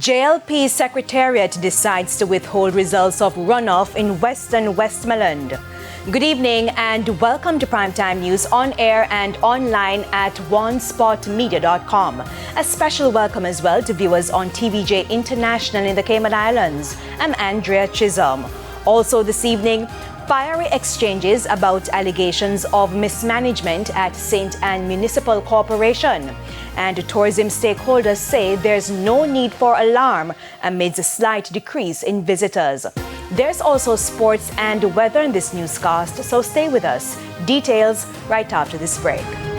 JLP Secretariat decides to withhold results of runoff in Western Westmoreland. Good evening and welcome to Primetime News on air and online at onespotmedia.com. A special welcome as well to viewers on TVJ International in the Cayman Islands. I'm Andrea Chisholm. Also this evening, fiery exchanges about allegations of mismanagement at St. Anne Municipal Corporation. And tourism stakeholders say there's no need for alarm amidst a slight decrease in visitors. There's also sports and weather in this newscast, so stay with us. Details right after this break.